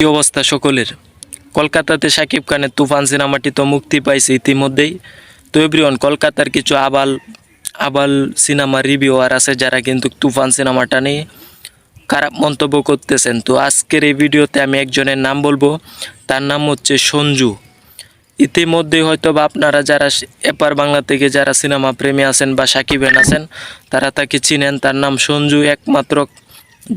কি অবস্থা সকলের? কলকাতাতে শাকিব খানের তুফান সিনেমাটি তো মুক্তি পাইছে ইতিমধ্যেই। তো এভরিওয়ান, কলকাতার কিছু আবাল আবাল সিনেমার রিভিউয়ার আছে যারা কিন্তু তুফান সিনেমাটা নিয়ে খারাপ মন্তব্য করতেছেন। তো আজকের এই ভিডিওতে আমি একজনের নাম বলবো, তার নাম হচ্ছে সঞ্জু। ইতিমধ্যেই হয়তো বা আপনারা যারা এপার বাংলা থেকে যারা সিনেমা প্রেমী আছেন বা সাকিবেন আছেন তারা তাকে চিনেন। তার নাম সঞ্জু, একমাত্র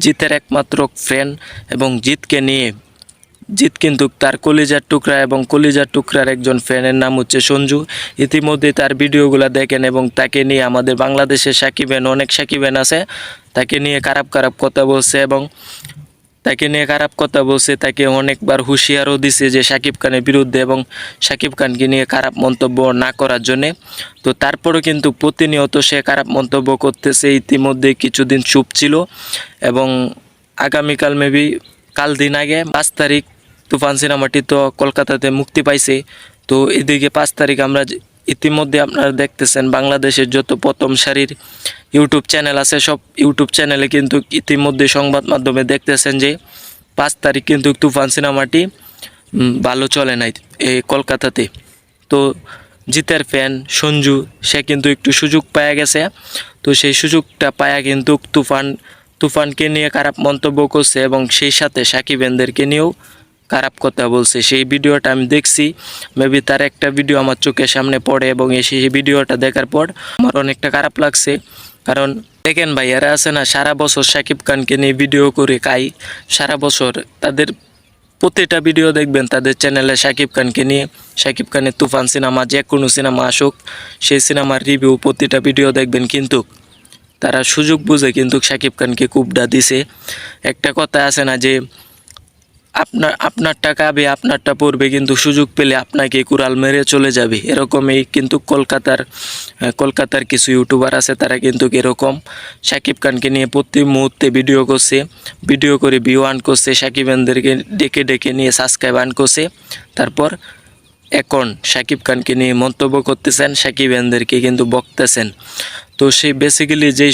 জিতের একমাত্র ফ্রেন্ড, এবং জিত কিন্তু তার কলিজার টুকরা এবং কলিজার টুকরার একজন ফ্যানের নাম হচ্ছে সঞ্জু। ইতিমধ্যে তার ভিডিওগুলো দেখেন এবং তাকে নিয়ে আমাদের বাংলাদেশের সাকিবেন, অনেক সাকিবেন আছে, তাকে নিয়ে খারাপ কথা বলছে এবং তাকে অনেকবার হুঁশিয়ারও দিছে যে সাকিব খানের বিরুদ্ধে এবং সাকিব খানকে নিয়ে খারাপ মন্তব্য না করার জন্যে। তো তারপরেও কিন্তু প্রতিনিয়ত সে খারাপ মন্তব্য করতেছে। ইতিমধ্যে কিছুদিন চুপ ছিল এবং আগামীকাল মেবি কাল দিন আগে 5 তারিখ তুফান সিনেমাটি তো কলকাতাতে মুক্তি পাইছে। তো এদিকে 5 তারিখ আমরা ইতিমধ্যে আপনারা দেখতেছেন বাংলাদেশের যত প্রথম সারির ইউটিউব চ্যানেল আছে সব ইউটিউব চ্যানেলে কিন্তু ইতিমধ্যে সংবাদ মাধ্যমে দেখতেছেন যে 5 তারিখ কিন্তু তুফান সিনেমাটি ভালো চলে নাই এই কলকাতাতে। তো জিতের ফ্যান সঞ্জু সে কিন্তু একটু সুযোগ পাওয়া গেছে। তো সেই সুযোগটা পায়া কিন্তু তুফানকে নিয়ে খারাপ মন্তব্য করছে এবং সেই সাথে সাকিবেনদেরকে নিয়েও খারাপ কথা বলছে। সেই ভিডিওটা আমি দেখছি, মেবি তার একটা ভিডিও আমার চোখের সামনে পড়ে এবং সেই ভিডিওটা দেখার পর আমার অনেকটা খারাপ লাগছে। কারণ দেখেন ভাই, এরা আছে না সারা বছর সাকিব খানকে নিয়ে ভিডিও করে সারা বছর তাদের প্রতিটা ভিডিও দেখবেন তাদের চ্যানেলে সাকিব খানকে নিয়ে, সাকিব খানের তুফান সিনেমা যে কোনো সিনেমা আসুক সেই সিনেমার রিভিউ প্রতিটা ভিডিও দেখবেন, কিন্তু তারা সুযোগ বুঝে কিন্তু সাকিব খানকে কুবডা দিছে। একটা কথা আছে না যে আপনারটা খাবে আপনারটা পড়বে, কিন্তু সুযোগ পেলে আপনাকে কুড়াল মেরে চলে যাবে। এরকমই কিন্তু কলকাতার কিছু ইউটিউবার আছে, তারা কিন্তু এরকম সাকিব খানকে নিয়ে প্রতি মুহূর্তে ভিডিও করে ভিউ আর্ন করছে, সাকিবানদেরকে ডেকে নিয়ে সাবস্ক্রাইব আর্ন করছে, তারপর এখন সাকিব খানকে নিয়ে মন্তব্য করতেছেন, সাকিবানদেরকে কিন্তু বকতেছেন। তো সেই বেসিক্যালি যেই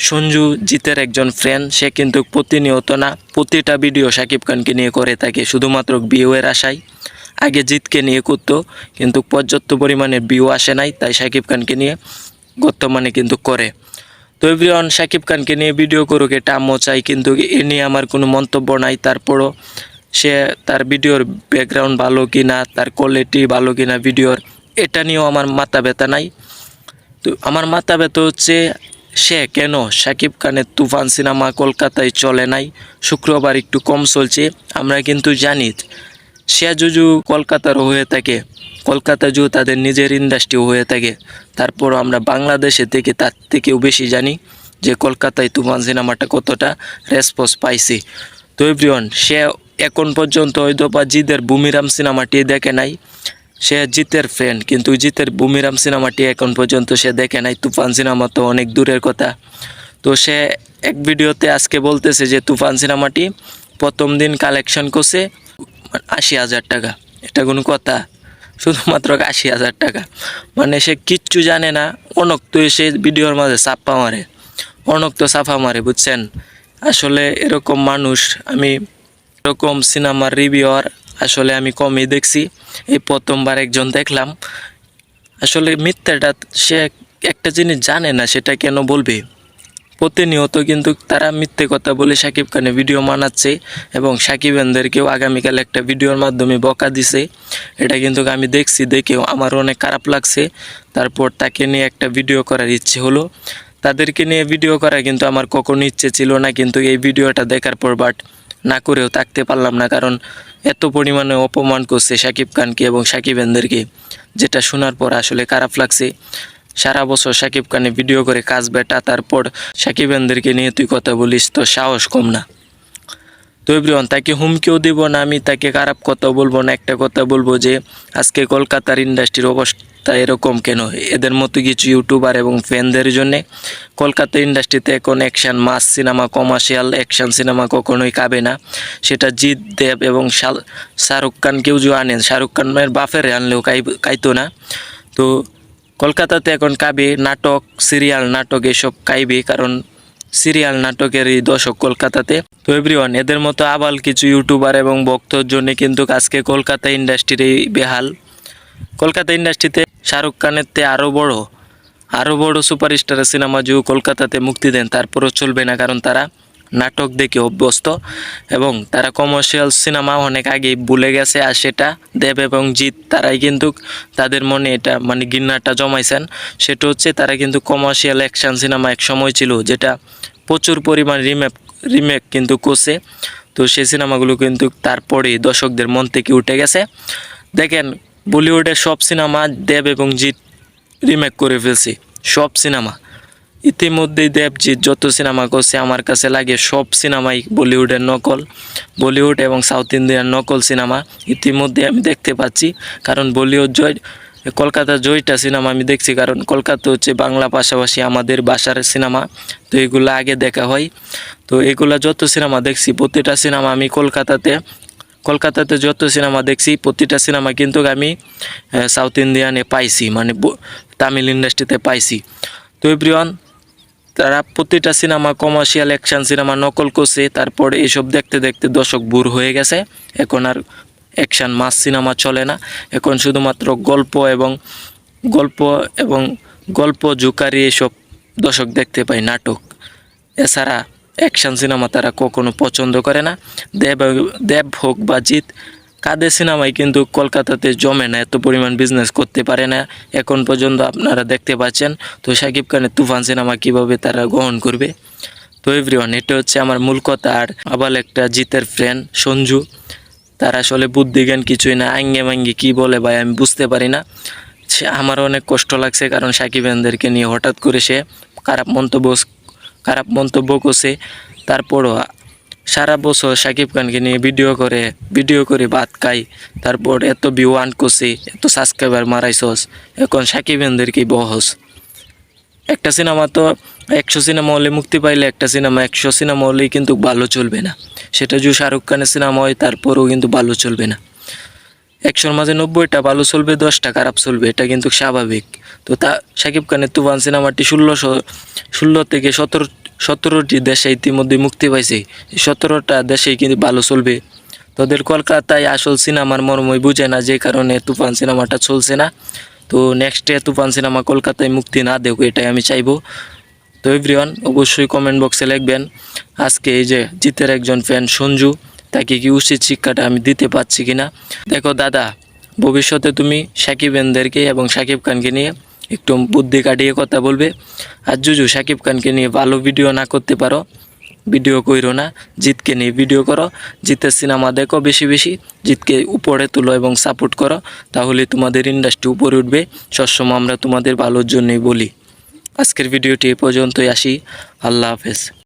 সঞ্জু জিতের একজন ফ্রেন্ড, সে কিন্তু প্রতিনিয়ত না প্রতিটা ভিডিও সাকিব খানকে নিয়ে করে থাকে শুধুমাত্র ভিউয়ের আশায়। আগে জিতকে নিয়ে করতো কিন্তু পর্যাপ্ত পরিমাণে ভিউ আসে নাই, তাই সাকিব খানকে নিয়ে বর্তমানে কিন্তু করে। তো এভরিওয়ান, সাকিব খানকে নিয়ে ভিডিও করুক এটা আমিও চাই, কিন্তু এ নিয়ে আমার কোনো মন্তব্য নাই। তারপরও তার ভিডিওর ব্যাকগ্রাউন্ড ভালো কি না, তার কোয়ালিটি ভালো কি না ভিডিওর, এটা নিয়েও আমার মাথা ব্যথা নাই। তো আমার মাথা ব্যথা হচ্ছে সে কেন সাকিব খানের তুফান সিনেমা কলকাতায় চলে নাই, শুক্রবার একটু কম চলছে। আমরা কিন্তু জানি সে যদি কলকাতার হয়ে থাকে, কলকাতা যদি তাদের নিজের ইন্ডাস্ট্রি হয়ে থাকে, তারপরও আমরা বাংলাদেশে থেকে তার থেকেও বেশি জানি যে কলকাতায় তুফান সিনেমাটা কতটা রেসপন্স পাইছে। তো এভরিওয়ান, সে এখন পর্যন্ত হয়তো বা জিতের বুমিরাম সিনেমাটি দেখে নাই। সে জিতের ফ্রেন্ড, কিন্তু জিতের বুমিরাম সিনেমাটি এখন পর্যন্ত সে দেখে নাই। তুফান সিনেমা তো অনেক দূরের কথা। তো সে এক ভিডিওতে আজকে বলতেছে যে তুফান সিনেমাটি প্রথম দিন কালেকশন করছে 80,000 টাকা। এটা কোনো কথা? শুধুমাত্র 80,000 টাকা, মানে সে কিচ্ছু জানে না। অনক্ত সে ভিডিওর মাঝে চাপা মারে, বুঝছেন? আসলে এরকম মানুষ এরকম সিনেমার রিভিউয়ার আসলে আমি কমই দেখছি, এই প্রথমবার একজন দেখলাম। আসলে মিথ্যাটা সে একটা জিনিস জানে না, সেটা কেন বলবে? প্রতিনিয়ত কিন্তু তারা মিথ্যে কথা বলে সাকিব খানের ভিডিও বানাচ্ছে এবং সাকিবানদেরকেও আগামীকাল একটা ভিডিওর মাধ্যমে বকা দিছে। এটা কিন্তু আমি দেখেও আমার অনেক খারাপ লাগছে। তারপর তাকে নিয়ে একটা ভিডিও করার ইচ্ছে হলো। তাদেরকে নিয়ে ভিডিও করা কিন্তু আমার কখনো ইচ্ছে ছিল না, কিন্তু এই ভিডিওটা দেখার পর না করেও থাকতে পারলাম না, কারণ এত পরিমাণে অপমান করছে সাকিব খানকে এবং সাকিবানদেরকে, যেটা শোনার পর আসলে খারাপ লাগছে। সারা বছর সাকিব খানে ভিডিও করে কাজ বেটা, তারপর সাকিবানদেরকে নিয়ে তুই কথা বলিস, তো সাহস কম না? তো এভরিওয়ান, তাকে হুমকিও দিব না, আমি তাকে খারাপ কথা বলবো না। একটা কথা বলবো যে আজকে কলকাতার ইন্ডাস্ট্রির অবস্থা এরকম কেন? এদের মতো কিছু ইউটিউবার এবং ফ্যানদের জন্যে কলকাতা ইন্ডাস্ট্রিতে এখন অ্যাকশন মাস সিনেমা, কমার্শিয়াল অ্যাকশন সিনেমা কখনোই কাবে না। সেটা জিৎ দেব এবং শাহরুখ খানকেও যদি আনেন, শাহরুখ খানের বাফের আনলেও কাইতো না। তো কলকাতাতে এখন কাবে নাটক, সিরিয়াল নাটক এসব কাইবে, কারণ সিরিয়াল নাটকেরই দর্শক কলকাতাতে। তো এভরিওয়ান, এদের মতো আবাল কিছু ইউটিউবার এবং ভক্তর জন্য কিন্তু আজকে কলকাতা ইন্ডাস্ট্রির এই বেহাল। কলকাতা ইন্ডাস্ট্রিতে শাহরুখ খানের তে আরও বড় সুপারস্টারের সিনেমা যদি কলকাতাতে মুক্তি দেন তারপরও চলবে না, কারণ তারা নাটক দেখে অভ্যস্ত এবং তারা কমার্শিয়াল সিনেমা অনেক আগেই ভুলে গেছে। আর সেটা দেব এবং জিৎ তারাই কিন্তু তাদের মনে এটা মানে ঘৃণাটা জমাইছেন। সেটা হচ্ছে তারা কিন্তু কমার্শিয়াল অ্যাকশন সিনেমা এক সময় ছিল যেটা প্রচুর পরিমাণ রিমেক কিন্তু করছে। তো সেই সিনেমাগুলো কিন্তু তারপরেই দর্শকদের মন থেকে উঠে গেছে। দেখেন, বলিউডের সব সিনেমা দেব এবং জিৎ রিমেক করে ফেলছে, সব সিনেমা। ইতিমধ্যেই দেবজিৎ যত সিনেমা করছে আমার কাছে লাগে সব সিনেমাই বলিউডের নকল, বলিউড এবং সাউথ ইন্ডিয়ান নকল সিনেমা ইতিমধ্যে আমি দেখতে পাচ্ছি। কারণ বলিউড কলকাতা জয়টা সিনেমা আমি দেখছি, কারণ কলকাতা হচ্ছে বাংলা পাশাপাশি আমাদের ভাষার সিনেমা। তো এগুলো আগে দেখা হয়। তো এগুলা যত সিনেমা দেখছি প্রতিটা সিনেমা আমি কলকাতাতে যত সিনেমা দেখছি প্রতিটা সিনেমা কিন্তু আমি সাউথ ইন্ডিয়ানে পাইছি, মানে তামিল ইন্ডাস্ট্রিতে পাইছি। তো এভরিওয়ান, তারা প্রতিটা সিনেমা কমার্শিয়াল অ্যাকশন সিনেমা নকল করছে। তারপর এইসব দেখতে দেখতে দর্শক বুর হয়ে গেছে। এখন আর অ্যাকশন মাস সিনেমা চলে না, এখন শুধুমাত্র গল্প জুকারি এসব দর্শক দেখতে পায়, নাটক। এছাড়া অ্যাকশন সিনেমা তারা কখনো পছন্দ করে না। দেব হোক বা জিৎ, কাদের সিনেমায় কিন্তু কলকাতাতে জমে না, এত পরিমাণ বিজনেস করতে পারে না এখন পর্যন্ত, আপনারা দেখতে পাচ্ছেন। তো শাকিব খানের তুফান সিনেমা কিভাবে তারা গ্রহণ করবে। তো এভরিওয়ান, এটা হচ্ছে আমার মূল কথা। আর আবার একটা জিতের ফ্রেন্ড সঞ্জু, তার আসলে বুদ্ধিজ্ঞান কিছুই না, আঙ্গে মাঙ্গি কী বলে ভাই আমি বুঝতে পারি না। আমার অনেক কষ্ট লাগছে, কারণ শাকিব খানদেরকে নিয়ে হঠাৎ করে সে খারাপ মন্তব্য করছে। তারপরও সারা বছর শাকিব খানকে নিয়ে ভিডিও করে ভাত খাই, তারপর এত ভিউ আর্ন করছে, এত সাবস্ক্রাইবার মারাইছস, এখন শাকিব খানদেরকেই বহস। একটা সিনেমা তো 100 সিনেমা হলে মুক্তি পাইলে একটা সিনেমা 100 সিনেমা হলেই কিন্তু ভালো চলবে না। সেটা যদি শাহরুখ খানের সিনেমা হয় তারপরেও কিন্তু ভালো চলবে না। 100-র মাঝে 90টা ভালো চলবে, 10টা খারাপ চলবে, এটা কিন্তু স্বাভাবিক। তো শাকিব খানের তুফান সিনেমাটি 16 থেকে 17টি দেশে ইতিমধ্যে মুক্তি পাইছে। এই 17টা দেশেই কিন্তু ভালো চলবে। তোদের কলকাতায় আসল সিনেমার মর্মই বুঝে না, যে কারণে তুফান সিনেমাটা চলছে না। তো নেক্সটে তুফান সিনেমা কলকাতায় মুক্তি না দেখ, এটাই আমি চাইবো। তো এভরিওয়ান, অবশ্যই কমেন্ট বক্সে লিখবেন আজকে এই যে জিতের একজন ফ্যান সঞ্জু, তাকে কি উচিত শিক্ষাটা আমি দিতে পারছি কিনা। দেখো দাদা, ভবিষ্যতে তুমি শাকিব খানদেরকে এবং শাকিব খানকে নিয়ে একটু বুদ্ধি কাটিয়ে কথা বলবে। আর শাকিব খানকে নিয়ে ভালো ভিডিও না করতে পারো, ভিডিও কইরো না, জিতকে নিয়ে ভিডিও করো। জিতের সিনেমা দেখো বেশি বেশি, জিতকে উপরে তুলো এবং সাপোর্ট করো, তাহলে তোমাদের ইন্ডাস্ট্রি উপরে উঠবে। সবসময় আমরা তোমাদের ভালোর জন্যই বলি। আজকের ভিডিওটি এ পর্যন্তই, আসি। আল্লাহ হাফেজ।